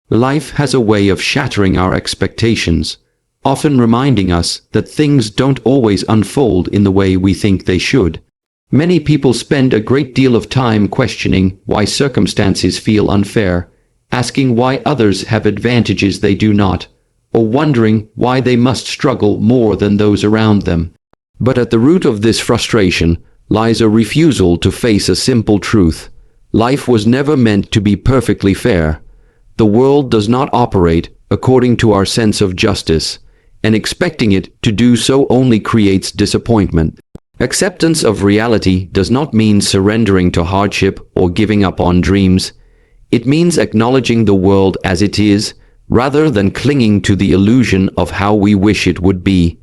Life has a way of shattering our expectations, often reminding us that things don't always unfold in the way we think they should. Many people spend a great deal of time questioning why circumstances feel unfair, asking why others have advantages they do not, or wondering why they must struggle more than those around them. But at the root of this frustration lies a refusal to face a simple truth. Life was never meant to be perfectly fair. The world does not operate according to our sense of justice, and expecting it to do so only creates disappointment. Acceptance of reality does not mean surrendering to hardship or giving up on dreams. It means acknowledging the world as it is, rather than clinging to the illusion of how we wish it would be.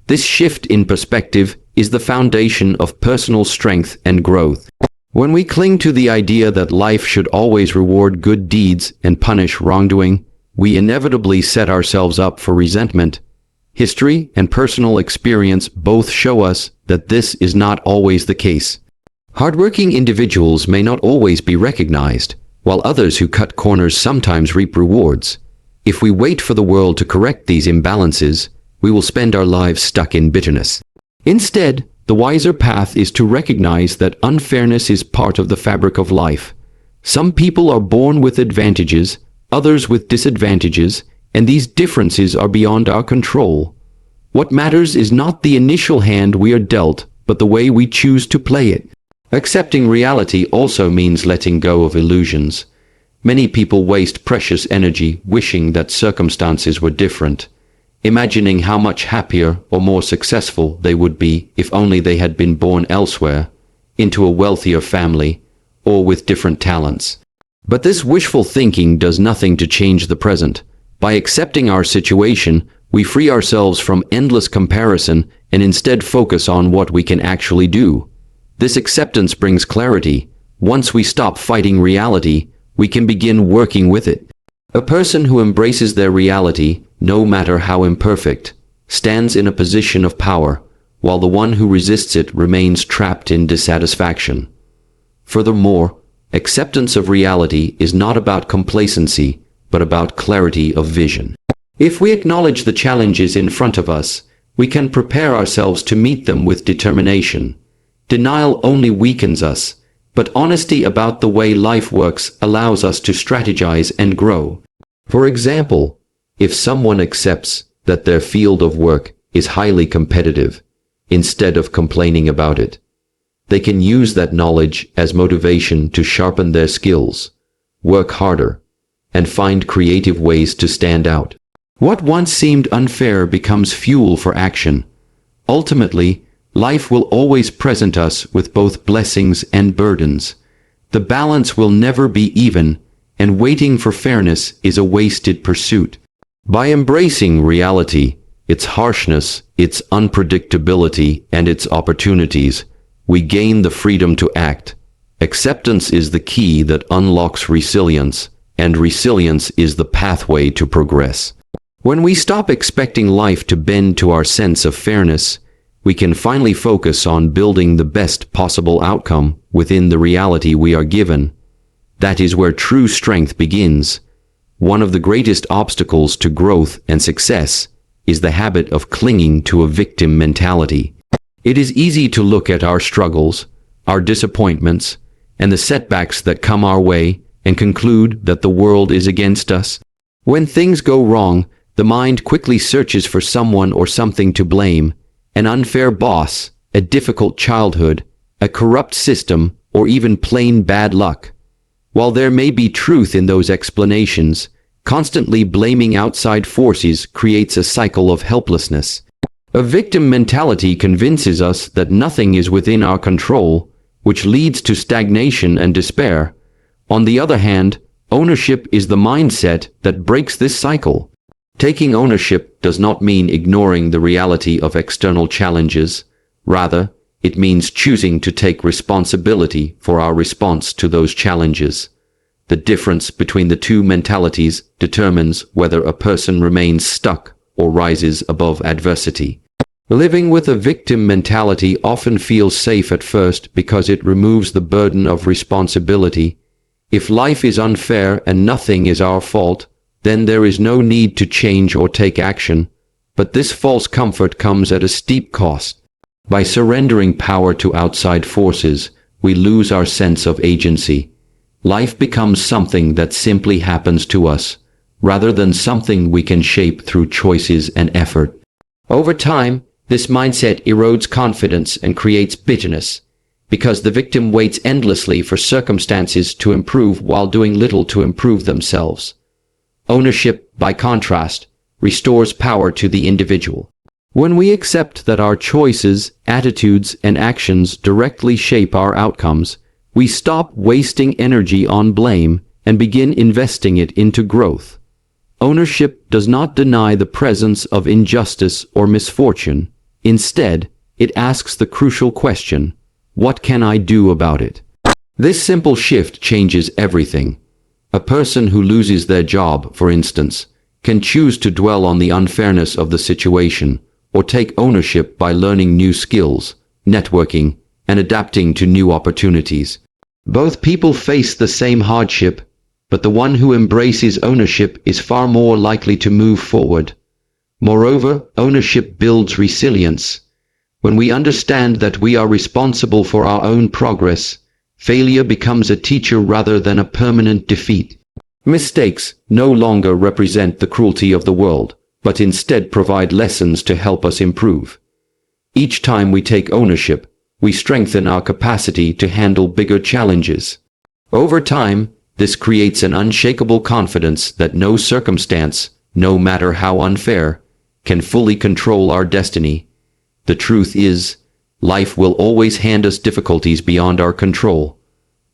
This shift in perspective is the foundation of personal strength and growth. When we cling to the idea that life should always reward good deeds and punish wrongdoing, we inevitably set ourselves up for resentment. History and personal experience both show us that this is not always the case. Hardworking individuals may not always be recognized, while others who cut corners sometimes reap rewards. If we wait for the world to correct these imbalances, we will spend our lives stuck in bitterness. Instead, the wiser path is to recognize that unfairness is part of the fabric of life. Some people are born with advantages, others with disadvantages, and these differences are beyond our control. What matters is not the initial hand we are dealt, but the way we choose to play it. Accepting reality also means letting go of illusions. Many people waste precious energy wishing that circumstances were different, imagining how much happier or more successful they would be if only they had been born elsewhere, into a wealthier family, or with different talents. But this wishful thinking does nothing to change the present. By accepting our situation, we free ourselves from endless comparison and instead focus on what we can actually do. This acceptance brings clarity. Once we stop fighting reality, we can begin working with it. A person who embraces their reality, no matter how imperfect, stands in a position of power, while the one who resists it remains trapped in dissatisfaction. Furthermore, acceptance of reality is not about complacency, but about clarity of vision. If we acknowledge the challenges in front of us, we can prepare ourselves to meet them with determination. Denial only weakens us, but honesty about the way life works allows us to strategize and grow. For example, if someone accepts that their field of work is highly competitive, instead of complaining about it, they can use that knowledge as motivation to sharpen their skills, work harder, and find creative ways to stand out. What once seemed unfair becomes fuel for action. Ultimately, life will always present us with both blessings and burdens. The balance will never be even, and waiting for fairness is a wasted pursuit. By embracing reality, its harshness, its unpredictability, and its opportunities, we gain the freedom to act. Acceptance is the key that unlocks resilience, and resilience is the pathway to progress. When we stop expecting life to bend to our sense of fairness, we can finally focus on building the best possible outcome within the reality we are given. That is where true strength begins. One of the greatest obstacles to growth and success is the habit of clinging to a victim mentality. It is easy to look at our struggles, our disappointments, and the setbacks that come our way and conclude that the world is against us. When things go wrong, the mind quickly searches for someone or something to blame: an unfair boss, a difficult childhood, a corrupt system, or even plain bad luck. While there may be truth in those explanations, constantly blaming outside forces creates a cycle of helplessness. A victim mentality convinces us that nothing is within our control, which leads to stagnation and despair. On the other hand, ownership is the mindset that breaks this cycle. Taking ownership does not mean ignoring the reality of external challenges. Rather, it means choosing to take responsibility for our response to those challenges. The difference between the two mentalities determines whether a person remains stuck or rises above adversity. Living with a victim mentality often feels safe at first because it removes the burden of responsibility. If life is unfair and nothing is our fault, then there is no need to change or take action. But this false comfort comes at a steep cost. By surrendering power to outside forces, we lose our sense of agency. Life becomes something that simply happens to us, rather than something we can shape through choices and effort. Over time, this mindset erodes confidence and creates bitterness, because the victim waits endlessly for circumstances to improve while doing little to improve themselves. Ownership, by contrast, restores power to the individual. When we accept that our choices, attitudes, and actions directly shape our outcomes, we stop wasting energy on blame and begin investing it into growth. Ownership does not deny the presence of injustice or misfortune. Instead, it asks the crucial question, what can I do about it? This simple shift changes everything. A person who loses their job, for instance, can choose to dwell on the unfairness of the situation, or take ownership by learning new skills, networking, and adapting to new opportunities. Both people face the same hardship, but the one who embraces ownership is far more likely to move forward. Moreover, ownership builds resilience. When we understand that we are responsible for our own progress, failure becomes a teacher rather than a permanent defeat. Mistakes no longer represent the cruelty of the world, but instead provide lessons to help us improve. Each time we take ownership, we strengthen our capacity to handle bigger challenges. Over time, this creates an unshakable confidence that no circumstance, no matter how unfair, can fully control our destiny. The truth is, life will always hand us difficulties beyond our control,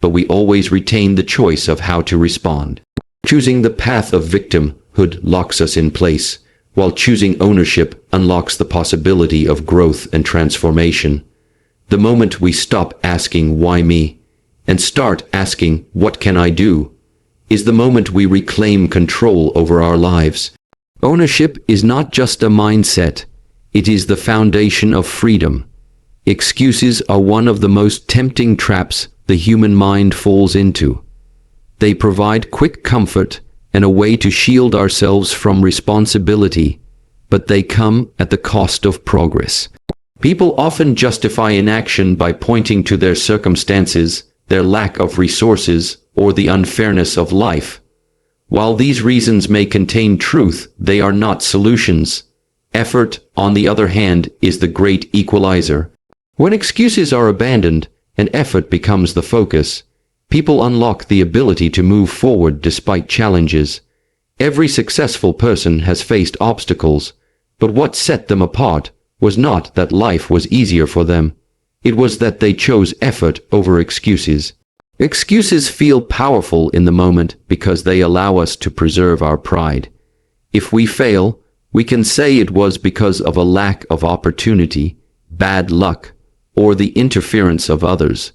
but we always retain the choice of how to respond. Choosing the path of victimhood locks us in place, while choosing ownership unlocks the possibility of growth and transformation. The moment we stop asking why me and start asking what can I do is the moment we reclaim control over our lives. Ownership is not just a mindset, it is the foundation of freedom. Excuses are one of the most tempting traps the human mind falls into. They provide quick comfort and a way to shield ourselves from responsibility, but they come at the cost of progress. People often justify inaction by pointing to their circumstances, their lack of resources, or the unfairness of life. While these reasons may contain truth, they are not solutions. Effort, on the other hand, is the great equalizer. When excuses are abandoned and effort becomes the focus, people unlock the ability to move forward despite challenges. Every successful person has faced obstacles, but what set them apart was not that life was easier for them. It was that they chose effort over excuses. Excuses feel powerful in the moment because they allow us to preserve our pride. If we fail, we can say it was because of a lack of opportunity, bad luck, or the interference of others.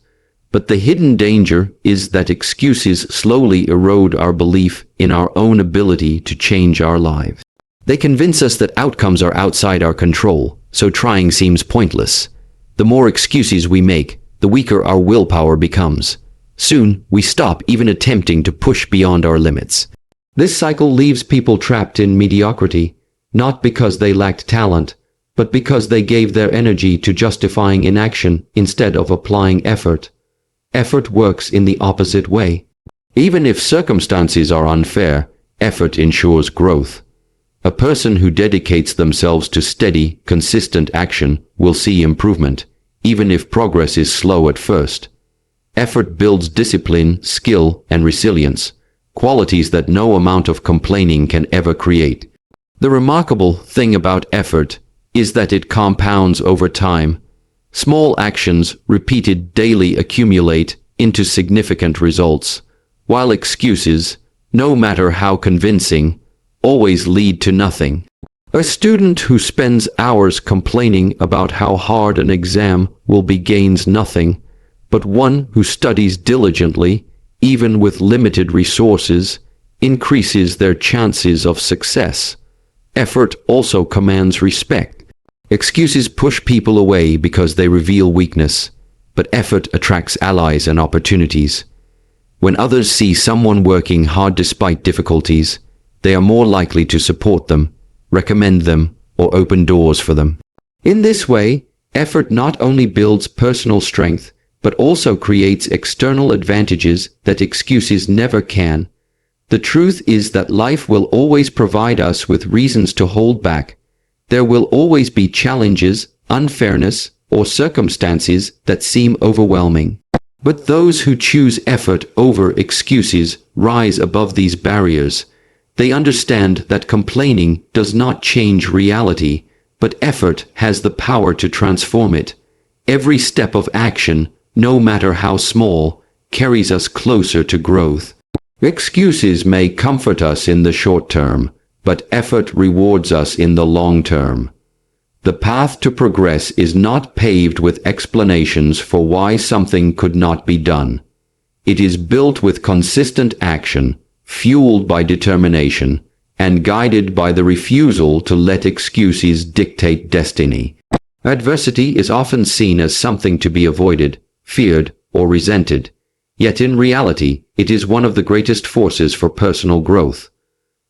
But the hidden danger is that excuses slowly erode our belief in our own ability to change our lives. They convince us that outcomes are outside our control, so trying seems pointless. The more excuses we make, the weaker our willpower becomes. Soon, we stop even attempting to push beyond our limits. This cycle leaves people trapped in mediocrity, not because they lacked talent, but because they gave their energy to justifying inaction instead of applying effort. Effort works in the opposite way. Even if circumstances are unfair, effort ensures growth. A person who dedicates themselves to steady, consistent action will see improvement, even if progress is slow at first. Effort builds discipline, skill, and resilience, qualities that no amount of complaining can ever create. The remarkable thing about effort is that it compounds over time. Small actions repeated daily accumulate into significant results, while excuses, no matter how convincing, always lead to nothing. A student who spends hours complaining about how hard an exam will be gains nothing, but one who studies diligently, even with limited resources, increases their chances of success. Effort also commands respect. Excuses push people away because they reveal weakness, but effort attracts allies and opportunities. When others see someone working hard despite difficulties, they are more likely to support them, recommend them, or open doors for them. In this way, effort not only builds personal strength, but also creates external advantages that excuses never can. The truth is that life will always provide us with reasons to hold back. There will always be challenges, unfairness, or circumstances that seem overwhelming. But those who choose effort over excuses rise above these barriers. They understand that complaining does not change reality, but effort has the power to transform it. Every step of action, no matter how small, carries us closer to growth. Excuses may comfort us in the short term, but effort rewards us in the long term. The path to progress is not paved with explanations for why something could not be done. It is built with consistent action, fueled by determination, and guided by the refusal to let excuses dictate destiny. Adversity is often seen as something to be avoided, feared, or resented. Yet in reality, it is one of the greatest forces for personal growth.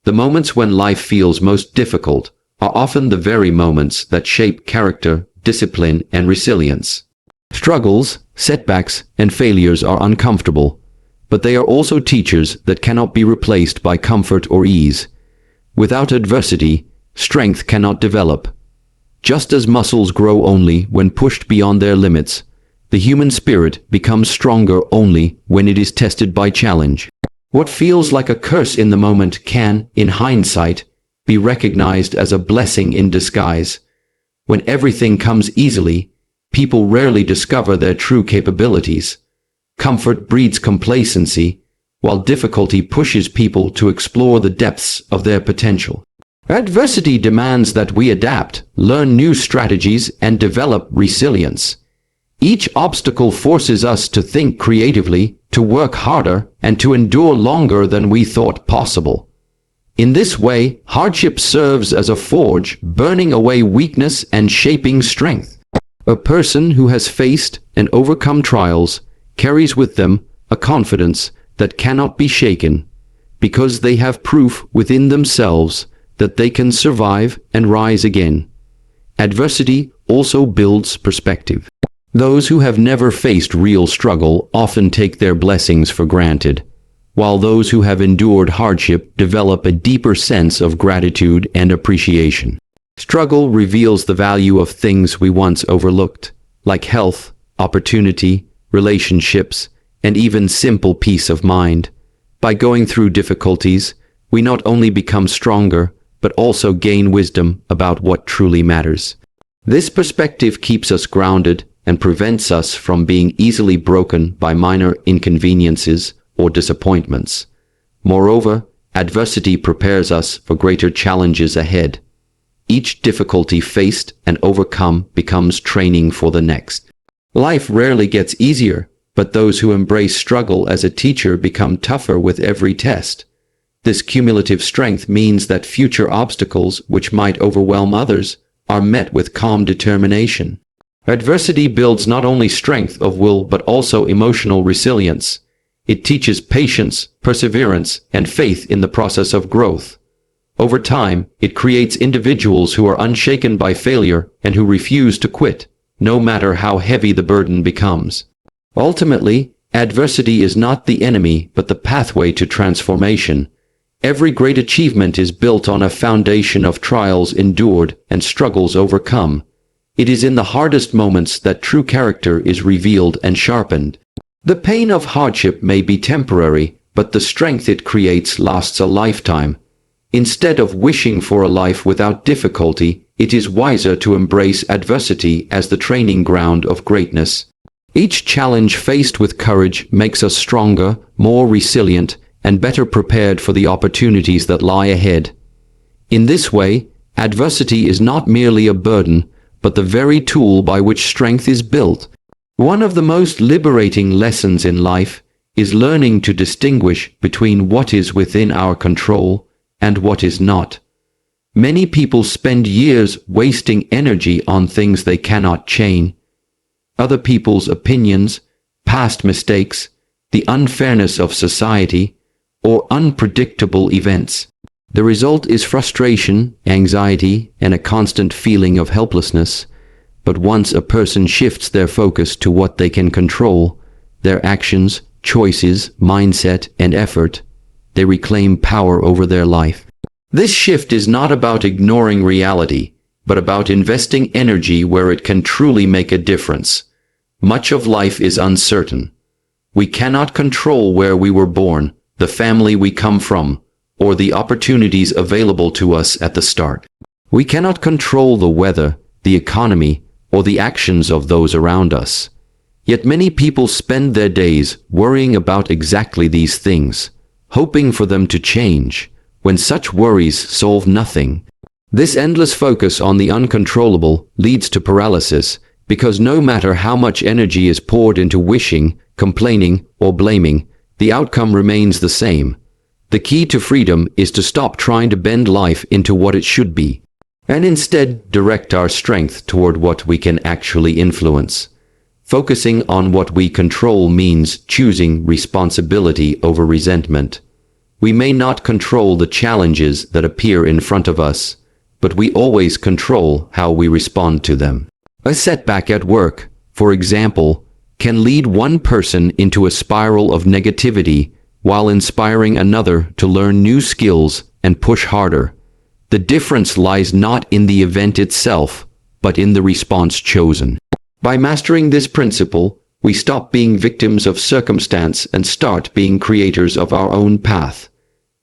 The moments when life feels most difficult are often the very moments that shape character, discipline, and resilience. Struggles, setbacks, and failures are uncomfortable, but they are also teachers that cannot be replaced by comfort or ease. Without adversity, strength cannot develop. Just as muscles grow only when pushed beyond their limits, the human spirit becomes stronger only when it is tested by challenge. What feels like a curse in the moment can, in hindsight, be recognized as a blessing in disguise. When everything comes easily, people rarely discover their true capabilities. Comfort breeds complacency, while difficulty pushes people to explore the depths of their potential. Adversity demands that we adapt, learn new strategies, and develop resilience. Each obstacle forces us to think creatively, to work harder, and to endure longer than we thought possible. In this way, hardship serves as a forge, burning away weakness and shaping strength. A person who has faced and overcome trials carries with them a confidence that cannot be shaken, because they have proof within themselves that they can survive and rise again. Adversity also builds perspective. Those who have never faced real struggle often take their blessings for granted, while those who have endured hardship develop a deeper sense of gratitude and appreciation. Struggle reveals the value of things we once overlooked, like health, opportunity, relationships, and even simple peace of mind. By going through difficulties, we not only become stronger, but also gain wisdom about what truly matters. This perspective keeps us grounded and prevents us from being easily broken by minor inconveniences or disappointments. Moreover, adversity prepares us for greater challenges ahead. Each difficulty faced and overcome becomes training for the next. Life rarely gets easier, but those who embrace struggle as a teacher become tougher with every test. This cumulative strength means that future obstacles, which might overwhelm others, are met with calm determination. Adversity builds not only strength of will but also emotional resilience. It teaches patience, perseverance, and faith in the process of growth. Over time, it creates individuals who are unshaken by failure and who refuse to quit, no matter how heavy the burden becomes. Ultimately, adversity is not the enemy but the pathway to transformation. Every great achievement is built on a foundation of trials endured and struggles overcome. It is in the hardest moments that true character is revealed and sharpened. The pain of hardship may be temporary, but the strength it creates lasts a lifetime. Instead of wishing for a life without difficulty, it is wiser to embrace adversity as the training ground of greatness. Each challenge faced with courage makes us stronger, more resilient, and better prepared for the opportunities that lie ahead. In this way, adversity is not merely a burden, but the very tool by which strength is built. One of the most liberating lessons in life is learning to distinguish between what is within our control and what is not. Many people spend years wasting energy on things they cannot change. Other people's opinions, past mistakes, the unfairness of society, or unpredictable events. The result is frustration, anxiety, and a constant feeling of helplessness. But once a person shifts their focus to what they can control, their actions, choices, mindset, and effort, they reclaim power over their life. This shift is not about ignoring reality, but about investing energy where it can truly make a difference. Much of life is uncertain. We cannot control where we were born, the family we come from, or the opportunities available to us at the start. We cannot control the weather, the economy, or the actions of those around us. Yet many people spend their days worrying about exactly these things, hoping for them to change, when such worries solve nothing. This endless focus on the uncontrollable leads to paralysis, because no matter how much energy is poured into wishing, complaining, or blaming, the outcome remains the same. The key to freedom is to stop trying to bend life into what it should be, and instead direct our strength toward what we can actually influence. Focusing on what we control means choosing responsibility over resentment. We may not control the challenges that appear in front of us, but we always control how we respond to them. A setback at work, for example, can lead one person into a spiral of negativity while inspiring another to learn new skills and push harder. The difference lies not in the event itself, but in the response chosen. By mastering this principle, we stop being victims of circumstance and start being creators of our own path.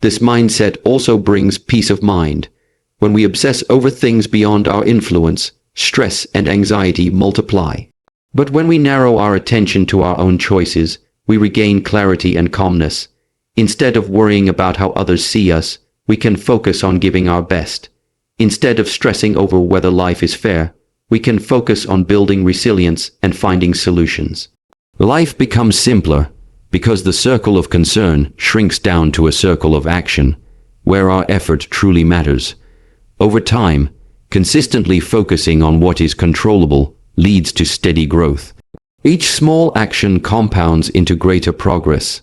This mindset also brings peace of mind. When we obsess over things beyond our influence, stress and anxiety multiply. But when we narrow our attention to our own choices, we regain clarity and calmness. Instead of worrying about how others see us, we can focus on giving our best. Instead of stressing over whether life is fair, we can focus on building resilience and finding solutions. Life becomes simpler because the circle of concern shrinks down to a circle of action, where our effort truly matters. Over time, consistently focusing on what is controllable leads to steady growth. Each small action compounds into greater progress.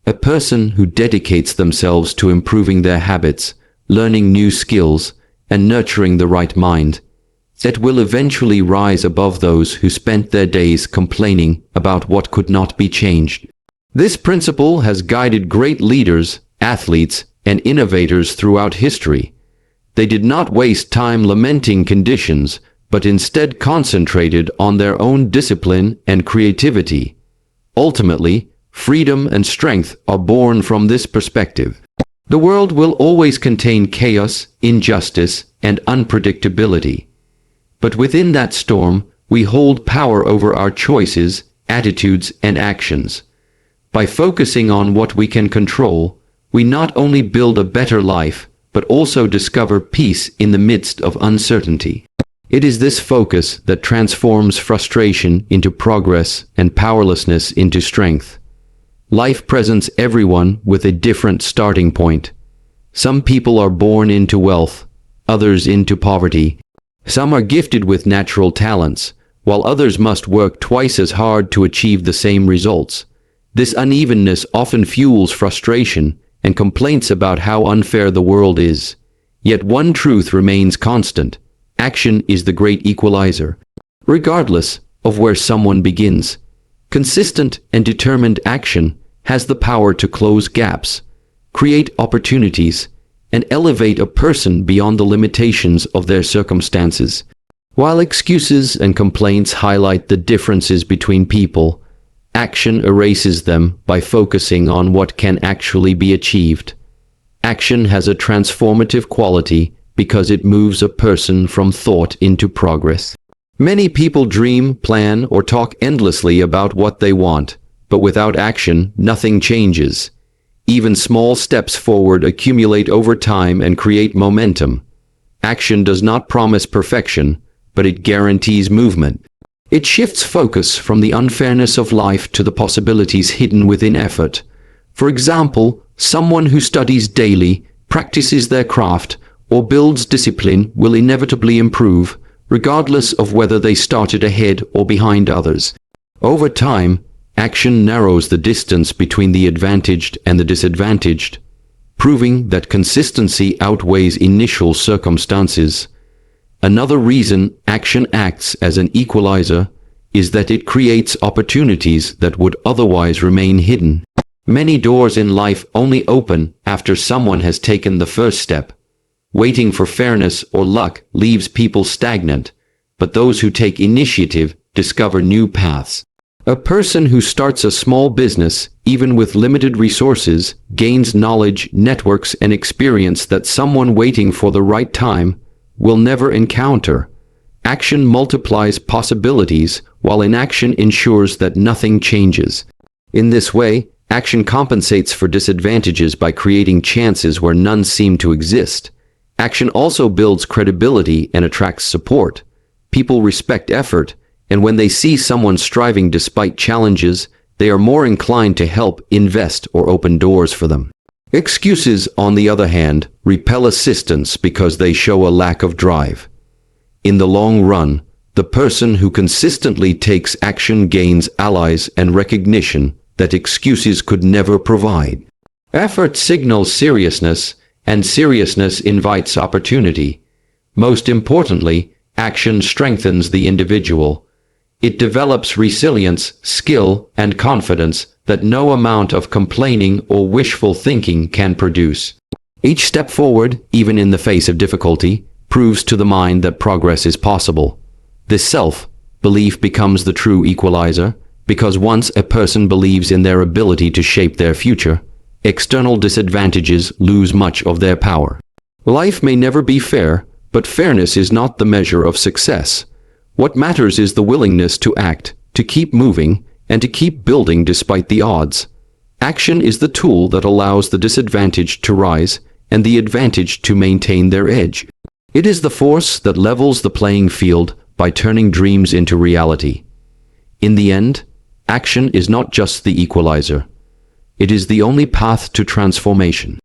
A person who dedicates themselves to improving their habits, learning new skills, and nurturing the right mind, that will eventually rise above those who spent their days complaining about what could not be changed. This principle has guided great leaders, athletes, and innovators throughout history. They did not waste time lamenting conditions, but instead concentrated on their own discipline and creativity. Ultimately, freedom and strength are born from this perspective. The world will always contain chaos, injustice, and unpredictability. But within that storm, we hold power over our choices, attitudes, and actions. By focusing on what we can control, we not only build a better life, but also discover peace in the midst of uncertainty. It is this focus that transforms frustration into progress and powerlessness into strength. Life presents everyone with a different starting point. Some people are born into wealth, others into poverty. Some are gifted with natural talents, while others must work twice as hard to achieve the same results. This unevenness often fuels frustration and complaints about how unfair the world is. Yet one truth remains constant: action is the great equalizer. Regardless of where someone begins, consistent and determined action has the power to close gaps, create opportunities, and elevate a person beyond the limitations of their circumstances. While excuses and complaints highlight the differences between people, action erases them by focusing on what can actually be achieved. Action has a transformative quality because it moves a person from thought into progress. Many people dream, plan, or talk endlessly about what they want, but without action, nothing changes. Even small steps forward accumulate over time and create momentum. Action does not promise perfection, but it guarantees movement. It shifts focus from the unfairness of life to the possibilities hidden within effort. For example, someone who studies daily, practices their craft, or builds discipline will inevitably improve, regardless of whether they started ahead or behind others. Over time, Action narrows the distance between the advantaged and the disadvantaged, proving that consistency outweighs initial circumstances. Another reason action acts as an equalizer is that it creates opportunities that would otherwise remain hidden. Many doors in life only open after someone has taken the first step. Waiting for fairness or luck leaves people stagnant, but those who take initiative discover new paths. A person who starts a small business, even with limited resources, gains knowledge, networks, and experience that someone waiting for the right time will never encounter. Action multiplies possibilities, while inaction ensures that nothing changes. In this way, action compensates for disadvantages by creating chances where none seem to exist. Action also builds credibility and attracts support. People respect effort, and when they see someone striving despite challenges, they are more inclined to help, invest, or open doors for them. Excuses, on the other hand, repel assistance because they show a lack of drive. In the long run, the person who consistently takes action gains allies and recognition that excuses could never provide. Effort signals seriousness, and seriousness invites opportunity. Most importantly, action strengthens the individual. It develops resilience, skill, and confidence that no amount of complaining or wishful thinking can produce. Each step forward, even in the face of difficulty, proves to the mind that progress is possible. This self-belief becomes the true equalizer, because once a person believes in their ability to shape their future, external disadvantages lose much of their power. Life may never be fair, but fairness is not the measure of success. What matters is the willingness to act, to keep moving, and to keep building despite the odds. Action is the tool that allows the disadvantaged to rise and the advantaged to maintain their edge. It is the force that levels the playing field by turning dreams into reality. In the end, action is not just the equalizer. It is the only path to transformation.